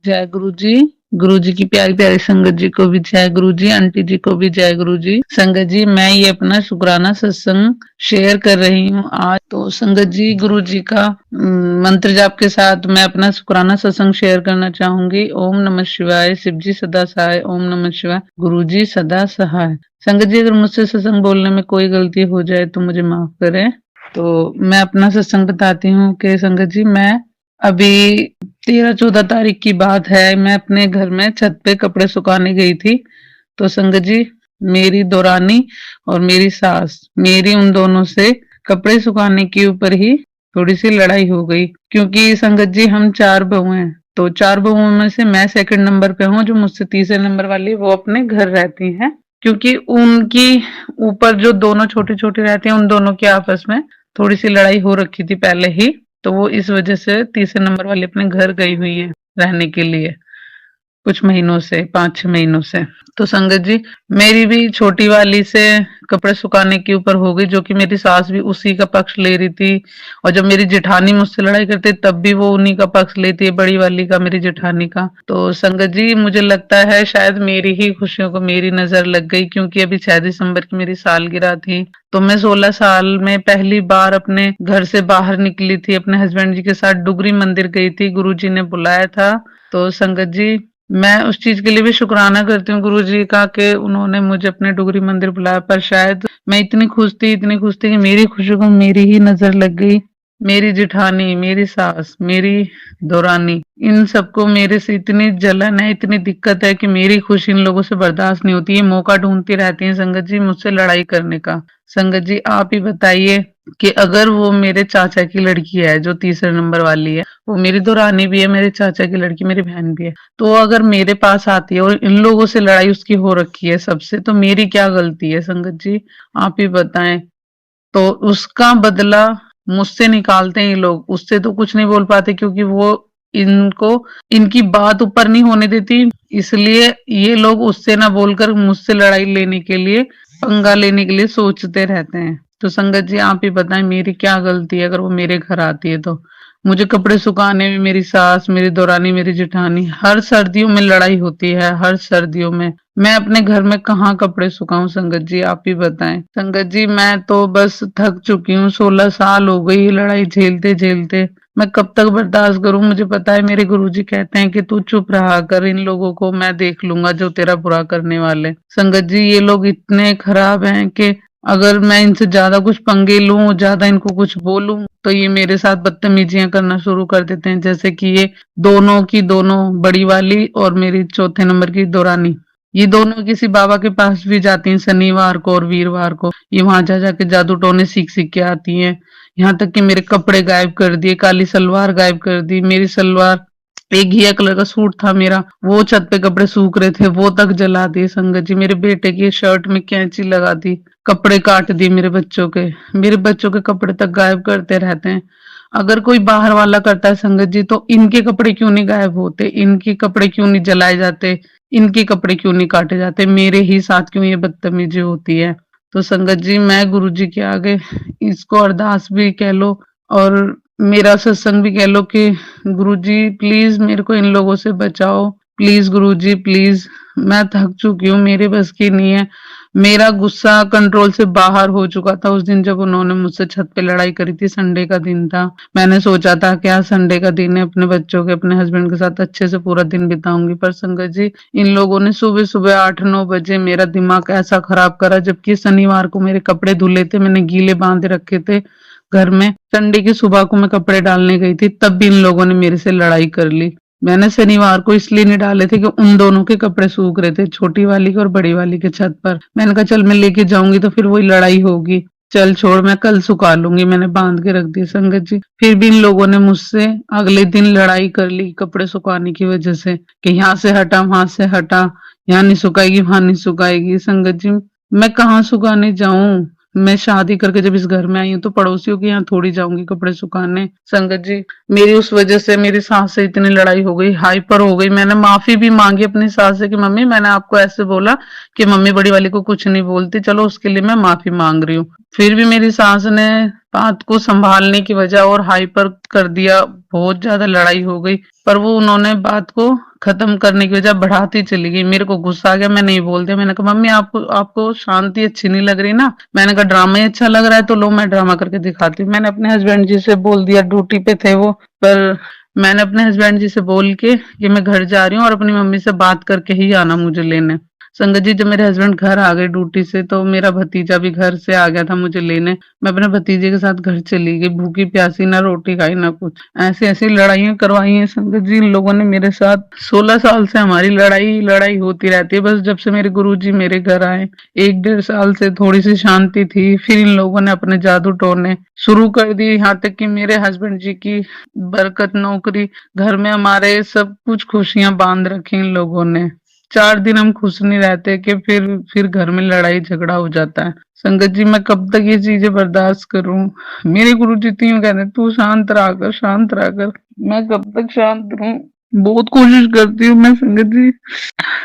जय गुरु जी। गुरु जी की प्यारी प्यारी संगत जी को भी जय गुरु जी, आंटी जी को भी जय गुरु जी। संगत जी, मैं ये अपना शुक्राना सत्संग शेयर कर रही हूँ आज। तो संगत जी, गुरु जी का मंत्र जाप के साथ मैं अपना शुक्राना सत्संग शेयर करना चाहूंगी। ओम नमः शिवाय, शिव जी सदा सहाय। ओम नमः शिवाय, गुरु जी सदा सहाय। संगत जी, अगर मुझसे सत्संग बोलने में कोई गलती हो जाए तो मुझे माफ करें। तो मैं अपना सत्संग बताती हूँ कि संगत जी, मैं अभी 13-14 तारीख की बात है, मैं अपने घर में छत पे कपड़े सुखाने गई थी। तो संगत जी, मेरी दौरानी और मेरी सास, मेरी उन दोनों से कपड़े सुखाने के ऊपर ही थोड़ी सी लड़ाई हो गई। क्योंकि संगत जी, हम 4 बहू हैं। तो 4 बहुओं में से मैं सेकंड नंबर पे हूँ, जो मुझसे तीसरे नंबर वाली वो अपने घर रहती हैं। क्योंकि उनकी ऊपर जो दोनों छोटी छोटी रहती हैं, उन दोनों की आपस में थोड़ी सी लड़ाई हो रखी थी पहले ही। तो वो इस वजह से तीसरे नंबर वाली अपने घर गई हुई है रहने के लिए, कुछ महीनों से, 5-6 महीनों से। तो संगत जी, मेरी भी छोटी वाली से कपड़े सुखाने के ऊपर हो गई, जो कि मेरी सास भी उसी का पक्ष ले रही थी। और जब मेरी जेठानी मुझसे लड़ाई करती तब भी वो उन्हीं का पक्ष लेती है, बड़ी वाली का, मेरी जेठानी का। तो संगत जी, मुझे लगता है शायद मेरी ही खुशियों को मेरी नजर लग गई, क्योंकि अभी 6 दिसंबर की मेरी सालगिरह थी। तो मैं 16 साल में पहली बार अपने घर से बाहर निकली थी, अपने हस्बैंड जी के साथ डुगरी मंदिर गई थी, गुरुजी ने बुलाया था। तो संगत जी, मैं उस चीज के लिए भी शुक्राना करती हूँ गुरु जी का, कि उन्होंने मुझे अपने डुगरी मंदिर बुलाया। पर शायद मैं इतनी खुश थी कि मेरी खुशी को मेरी ही नजर लग गई। मेरी जेठानी, मेरी सास, मेरी दौरानी, इन सबको मेरे से इतनी जलन है, इतनी दिक्कत है कि मेरी खुशी इन लोगों से बर्दाश्त नहीं होती। ये मौका ढूंढती रहती है संगत जी मुझसे लड़ाई करने का। संगत जी, आप ही बताइए कि अगर वो मेरे चाचा की लड़की है, जो तीसरे नंबर वाली है, वो मेरी दौरानी भी है, मेरे चाचा की लड़की मेरी बहन भी है, तो अगर मेरे पास आती है और इन लोगों से लड़ाई उसकी हो रखी है सबसे, तो मेरी क्या गलती है संगत जी? आप ही बताएं। तो उसका बदला मुझसे निकालते हैं ये लोग, उससे तो कुछ नहीं बोल पाते, क्योंकि वो इनको इनकी बात ऊपर नहीं होने देती। इसलिए ये लोग उससे ना बोलकर मुझसे लड़ाई लेने के लिए, पंगा लेने के लिए सोचते रहते हैं। तो संगत जी, आप ही बताएं, मेरी क्या गलती है अगर वो मेरे घर आती है तो? मुझे कपड़े सुखाने में मेरी सास, मेरी दौरानी, मेरी जेठानी, हर सर्दियों में लड़ाई होती है, हर सर्दियों में। मैं अपने घर में कहाँ कपड़े सुखाऊं संगत जी, आप ही बताएं। संगत जी, मैं तो बस थक चुकी हूँ, 16 साल हो गई लड़ाई झेलते झेलते। मैं कब तक बर्दाश्त करूं? मुझे पता है मेरे गुरुजी कहते हैं कि तू चुप रहा कर, इन लोगों को मैं देख लूंगा जो तेरा बुरा करने वाले। संगत जी, ये लोग इतने खराब हैं कि अगर मैं इनसे ज्यादा कुछ पंगे लूं, ज्यादा इनको कुछ बोलूं, तो ये मेरे साथ बदतमीजियां करना शुरू कर देते हैं। जैसे कि ये दोनों की दोनों, बड़ी वाली और मेरी चौथे नंबर की दौरानी, ये दोनों किसी बाबा के पास भी जाती हैं शनिवार को और वीरवार को। ये वहां जा जाके जादू टोने सीख सीख के आती हैं। यहाँ तक कि मेरे कपड़े गायब कर दिए, काली सलवार गायब कर दी, मेरी सलवार, एक घिया कलर का सूट था मेरा, वो छत पे कपड़े सूख रहे थे, वो तक जला दिए संगत जी। मेरे बेटे की शर्ट में कैंची लगा दी, कपड़े काट दिए मेरे बच्चों के कपड़े तक गायब करते रहते हैं। अगर कोई बाहर वाला करता है संगत जी, तो इनके कपड़े क्यों नहीं गायब होते, इनके कपड़े क्यों नहीं जलाए जाते, इनके कपड़े क्यों नहीं काटे जाते, मेरे ही साथ क्यों ये बदतमीजी होती है? तो संगत जी, मैं गुरु जी के आगे इसको अरदास भी कह लो और मेरा सत्संग भी कह लो कि गुरु जी प्लीज मेरे को इन लोगों से बचाओ, प्लीज गुरु जी प्लीज। मैं थक चुकी हूँ, मेरे बस की नहीं है। मेरा गुस्सा कंट्रोल से बाहर हो चुका था उस दिन जब उन्होंने मुझसे छत पे लड़ाई करी थी। संडे का दिन था, मैंने सोचा था कि आज संडे का दिन है, अपने बच्चों के, अपने हस्बैंड के साथ अच्छे से पूरा दिन बिताऊंगी। पर संगत जी, इन लोगों ने सुबह सुबह 8-9 बजे मेरा दिमाग ऐसा खराब करा, जबकि शनिवार को मेरे कपड़े धुले थे, मैंने गीले बांध रखे थे घर में। संडे की सुबह को मैं कपड़े डालने गई थी, तब भी इन लोगों ने मेरे से लड़ाई कर ली। मैंने शनिवार को इसलिए नहीं डाले थे कि उन दोनों के कपड़े सूख रहे थे, छोटी वाली के और बड़ी वाली के छत पर। मैंने कहा चल मैं लेके जाऊंगी तो फिर वही लड़ाई होगी, चल छोड़ मैं कल सुखा लूंगी, मैंने बांध के रख दी संगत जी। फिर भी इन लोगों ने मुझसे अगले दिन लड़ाई कर ली कपड़े सुखाने की वजह से, कि यहाँ से हटा, वहां से हटा, यहाँ नहीं सुखाएगी, वहां नहीं सुखाएगी। संगत जी, मैं कहाँ सुखाने जाऊं? मैं शादी करके जब इस घर में आई हूँ तो पड़ोसियों के यहाँ थोड़ी जाऊंगी कपड़े सुखाने। संगत जी, मेरी उस वजह से मेरी सास से इतनी लड़ाई हो गई, हाइपर हो गई। मैंने माफी भी मांगी अपनी सास से कि मम्मी मैंने आपको ऐसे बोला कि मम्मी बड़ी वाली को कुछ नहीं बोलती, चलो उसके लिए मैं माफी मांग रही हूँ। फिर भी मेरी सास ने बात को संभालने की वजह और हाइपर कर दिया, बहुत ज्यादा लड़ाई हो गई। पर वो उन्होंने बात को खत्म करने की बजाय बढ़ाती चली गई। मेरे को गुस्सा आ गया, मैं नहीं बोल दिया। मैंने कहा मम्मी आपको आपको शांति अच्छी नहीं लग रही ना? मैंने कहा ड्रामा ही अच्छा लग रहा है तो लो मैं ड्रामा करके दिखाती हूँ। मैंने अपने हस्बैंड जी से बोल दिया, ड्यूटी पे थे वो, पर मैंने अपने हस्बैंड जी से बोल के कि मैं घर जा रही हूँ और अपनी मम्मी से बात करके ही आना मुझे लेने। संगत जी, जब मेरे हस्बैंड घर आ गए ड्यूटी से तो मेरा भतीजा भी घर से आ गया था मुझे लेने। मैं अपने भतीजे के साथ घर चली गई, भूखी प्यासी, ना रोटी खाई ना कुछ। ऐसी ऐसी लड़ाइयाँ करवाई हैं संगत जी इन लोगों ने मेरे साथ। 16 साल से हमारी लड़ाई लड़ाई होती रहती है। बस जब से मेरे गुरुजी मेरे घर आए, 1 डेढ़ साल से थोड़ी सी शांति थी, फिर इन लोगों ने अपने जादू टोने शुरू कर दिए। यहाँ तक कि मेरे हस्बैंड जी की बरकत, नौकरी, घर में हमारे सब कुछ खुशियां बांध रखी इन लोगों ने। 4 दिन हम खुश नहीं रहते कि फिर घर में लड़ाई झगड़ा हो जाता है। संगत जी, मैं कब तक ये चीजें बर्दाश्त करूं? मेरे गुरु जी तो यूं कहते हैं, तू शांत रहा कर, शांत रहा कर। मैं कब तक शांत रहूं? बहुत कोशिश करती हूँ मैं संगत जी,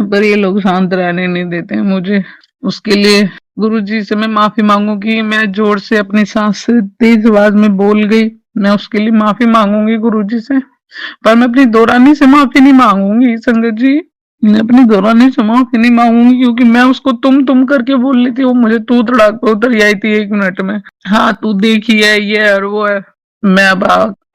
पर ये लोग शांत रहने नहीं देते हैं मुझे। उसके लिए गुरु जी से मैं माफी मांगूंगी। मैं जोर से अपनी सांस से तेज आवाज में बोल गई, मैं उसके लिए माफी मांगूंगी गुरु जी से। पर मैं अपनी दौरानी से माफी नहीं मांगूंगी संगत जी। मैं अपनी दौरानी से माफी नहीं मांगूंगी क्योंकि मैं उसको तुम करके बोल रही थी, वो मुझे तू तड़ाक पे उतर आई थी 1 मिनट में। हाँ, तू देखी है, ये है और वो है। मैं अब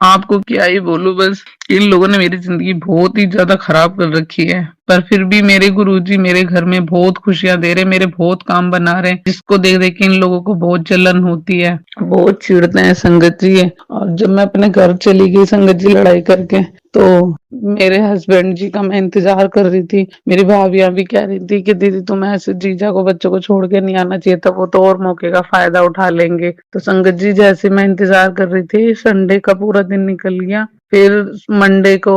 आपको क्या ही बोलूं, बस इन लोगों ने मेरी जिंदगी बहुत ही ज्यादा खराब कर रखी है। पर फिर भी मेरे गुरुजी मेरे घर में बहुत खुशियां दे रहे, मेरे बहुत काम बना रहे, जिसको देख देख के इन लोगों को बहुत जलन होती है, बहुत चिढ़ते हैं संगत जी। और जब मैं अपने घर चली गई संगत जी लड़ाई करके, तो मेरे हस्बैंड जी का मैं इंतजार कर रही थी। मेरी भाभियां भी कह रही थी कि दीदी तुम ऐसे जीजा को बच्चों को छोड़ के नहीं आना चाहिए था, वो तो और मौके का फायदा उठा लेंगे। तो संगत जी, जैसे मैं इंतजार कर रही थी, संडे का पूरा दिन निकल गया। फिर मंडे को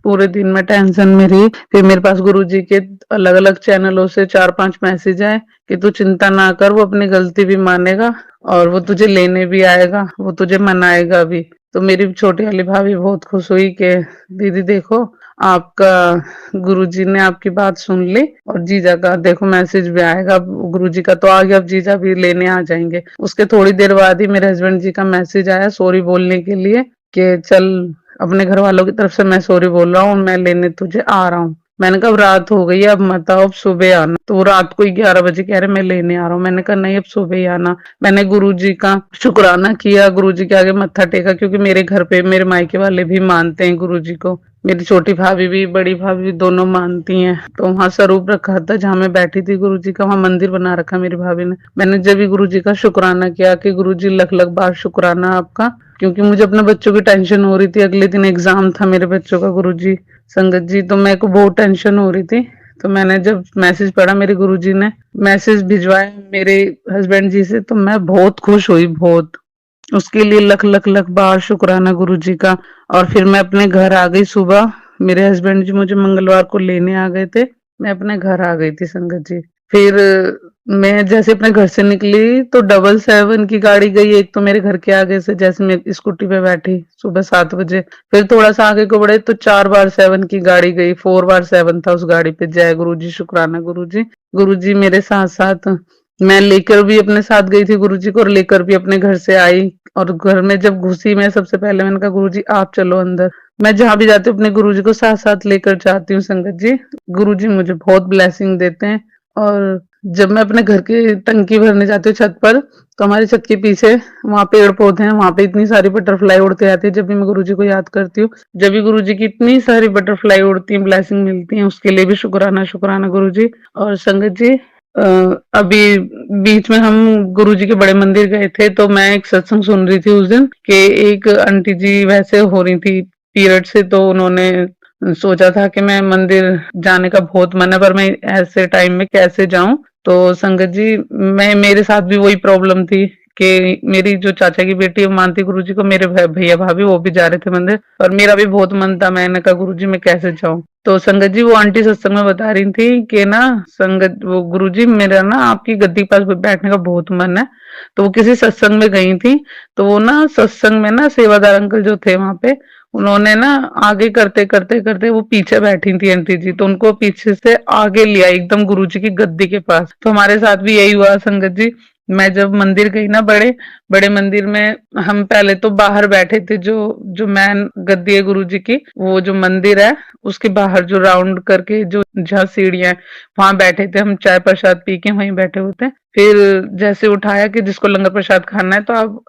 पूरे दिन में टेंशन में रही। फिर मेरे पास गुरुजी के अलग अलग चैनलों से 4-5 मैसेज आए कि तू चिंता ना कर, वो अपनी गलती भी मानेगा और वो तुझे लेने भी आएगा, वो तुझे मनाएगा भी। तो मेरी छोटी वाली भाभी बहुत खुश हुई कि दीदी देखो, आपका गुरुजी ने आपकी बात सुन ली और जीजा का देखो मैसेज भी आएगा। गुरुजी का तो आ गया, अब जीजा भी लेने आ जाएंगे। उसके थोड़ी देर बाद ही मेरे हस्बैंड जी का मैसेज आया सॉरी बोलने के लिए कि चल अपने घर वालों की तरफ से मैं सॉरी बोल रहा हूँ, मैं लेने तुझे आ रहा हूँ। मैंने कहा अब रात हो गई है, अब मत आओ, अब सुबह आना। तो वो रात को ही 11 बजे कह रहे मैं लेने आ रहा हूँ। मैंने कहा नहीं, अब सुबह ही आना। मैंने गुरुजी का शुक्राना किया, गुरुजी के आगे मत्था टेका, क्योंकि मेरे घर पे मेरे मायके वाले भी मानते हैं गुरुजी को। मेरी छोटी भाभी भी बड़ी भाभी भी दोनों मानती हैं। तो वहां स्वरूप रखा था जहां मैं बैठी थी गुरुजी का, वहां मंदिर बना रखा मेरी भाभी ने। मैंने जब भी गुरुजी का शुक्राना किया कि गुरुजी लख लख बार शुक्राना आपका, क्योंकि मुझे अपने बच्चों की टेंशन हो रही थी। अगले दिन एग्जाम था मेरे बच्चों का गुरुजी, संगत जी, तो मेरे को बहुत टेंशन हो रही थी। तो मैंने जब मैसेज पढ़ा, मेरे गुरुजी ने मैसेज भिजवाया मेरे हस्बैंड जी से, तो मैं बहुत खुश हुई, बहुत। उसके लिए लख लख लख बार शुक्राना गुरुजी का। और फिर मैं अपने घर आ गई सुबह। मेरे हस्बैंड जी मुझे मंगलवार को लेने आ गए थे, मैं अपने घर आ गई थी संगत जी। फिर मैं जैसे अपने घर से निकली तो 777 की गाड़ी गई एक तो मेरे घर के आगे से, जैसे मैं स्कूटी पे बैठी सुबह 7 बजे। फिर थोड़ा सा आगे को बढ़े तो 4 बार 7 की गाड़ी गई, 4 बार 7 था उस गाड़ी पे। जय गुरु जी, शुक्राना गुरु जी। गुरु जी मेरे साथ साथ, मैं लेकर भी अपने साथ गई थी गुरु जी को और लेकर भी अपने घर से आई। और घर में जब घुसी मैं, सबसे पहले मैंने कहा गुरु जी आप चलो अंदर। मैं जहां भी जाती हूँ अपने गुरु जी को साथ साथ लेकर जाती हूँ संगत जी। गुरु जी मुझे बहुत ब्लेसिंग देते हैं। और जब मैं अपने घर की टंकी भरने जाती हूँ छत पर, तो हमारी छत के पीछे वहां पेड़ पौधे हैं, वहां पे इतनी सारी बटरफ्लाई उड़ते आती है। जब भी मैं गुरुजी को याद करती हूँ, जब भी गुरुजी की इतनी सारी बटरफ्लाई उड़ती हैं, ब्लेसिंग मिलती है, उसके लिए भी शुक्राना शुक्राना गुरुजी। और संगत जी, अभी बीच में हम गुरुजी के बड़े मंदिर गए थे, तो मैं एक सत्संग सुन रही थी उस दिन कि एक आंटी जी वैसे हो रही थी पीरियड से, तो उन्होंने सोचा था कि मैं मंदिर जाने का बहुत मन है, पर मैं ऐसे टाइम में कैसे जाऊं। तो संगत जी, मैं मेरे साथ भी वही प्रॉब्लम थी कि मेरी जो चाचा की बेटी है वो मानती गुरुजी को, मेरे भैया भाभी वो भी जा रहे थे मंदिर, और मेरा भी बहुत मन था। मैंने कहा गुरुजी मैं कैसे जाऊं। तो संगत जी, वो आंटी सत्संग में बता रही थी कि ना संगत, वो गुरुजी मेरा ना आपकी गद्दी के पास बैठने का बहुत मन है। तो वो किसी सत्संग में गई थी, तो वो ना सत्संग में ना सेवादार अंकल जो थे वहां पे, उन्होंने ना आगे करते करते करते वो पीछे बैठी थी आंटी जी, तो उनको पीछे से आगे लिया एकदम गुरुजी की गद्दी के पास। तो हमारे साथ भी यही हुआ संगत जी। मैं जब मंदिर गई ना, बड़े बड़े मंदिर में, हम पहले तो बाहर बैठे थे, जो जो मैन गद्दी है गुरु जी की, वो जो मंदिर है उसके बाहर जो राउंड करके जो जहाँ सीढ़ियां है, वहां बैठे थे हम, चाय प्रसाद पी के वहीं बैठे होते। फिर जैसे उठाया कि जिसको लंगर प्रसाद खाना है तो आप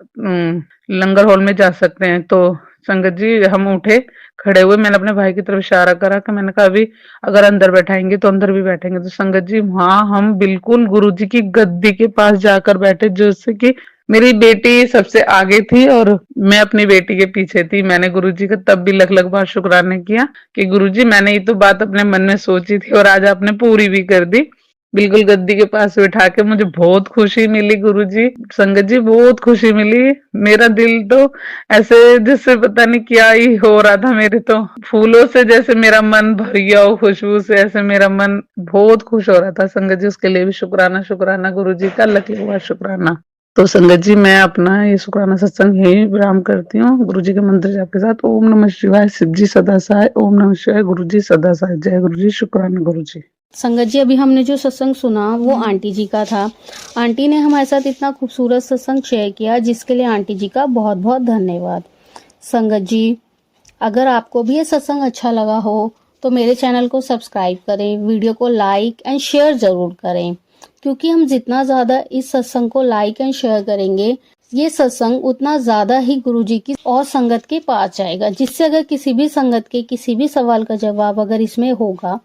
लंगर हॉल में जा सकते हैं। तो संगत जी हम उठे, खड़े हुए, मैंने अपने भाई की तरफ इशारा करा कि मैंने कहा अभी अगर अंदर बैठाएंगे तो अंदर भी बैठेंगे। तो संगत जी वहां हम बिल्कुल गुरु जी की गद्दी के पास जाकर बैठे, जैसे कि मेरी बेटी सबसे आगे थी और मैं अपनी बेटी के पीछे थी। मैंने गुरुजी का तब भी लख लख बार शुक्राना किया कि गुरुजी मैंने ये तो बात अपने मन में सोची थी और आज आपने पूरी भी कर दी। बिल्कुल गद्दी के पास बैठा के मुझे बहुत खुशी मिली गुरुजी, संगत जी बहुत खुशी मिली। मेरा दिल तो ऐसे जैसे पता नहीं क्या ही हो रहा था, मेरे तो फूलों से जैसे मेरा मन भर गया हो, खुशबू से ऐसे मेरा मन बहुत खुश हो रहा था। संगत जी उसके लिए भी शुक्राना, शुक्राना गुरुजी का लख लख बार शुक्राना। तो संगत जी मैं अपना ये शुक्राना सत्संग यही विराम करती हूँ गुरु जी के मंत्र जाप के साथ। ओम नमः शिवाय, शिव जी सदा सहाय। ओम नमः शिवाय, गुरु जी सदा सहाय। जय गुरु जी, शुक्राना गुरु जी। संगत जी अभी हमने जो सत्संग सुना वो आंटी जी का था। आंटी ने हमारे साथ इतना खूबसूरत सत्संग शेयर किया, जिसके लिए आंटी जी का बहुत बहुत धन्यवाद। संगत जी अगर आपको भी ये सत्संग अच्छा लगा हो तो मेरे चैनल को सब्सक्राइब करें, वीडियो को लाइक एंड शेयर जरूर करें, क्योंकि हम जितना ज़्यादा इस सत्संग को लाइक एंड शेयर करेंगे, ये सत्संग उतना ज़्यादा ही गुरुजी की और संगत के पास जाएगा, जिससे अगर किसी भी संगत के किसी भी सवाल का जवाब अगर इसमें होगा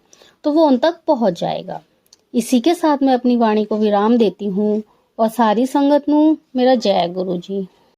तो वो उन तक पहुंच जाएगा। इसी के साथ मैं अपनी वाणी को विराम देती हूँ और सारी संगत नू मेरा जय गुरु जी।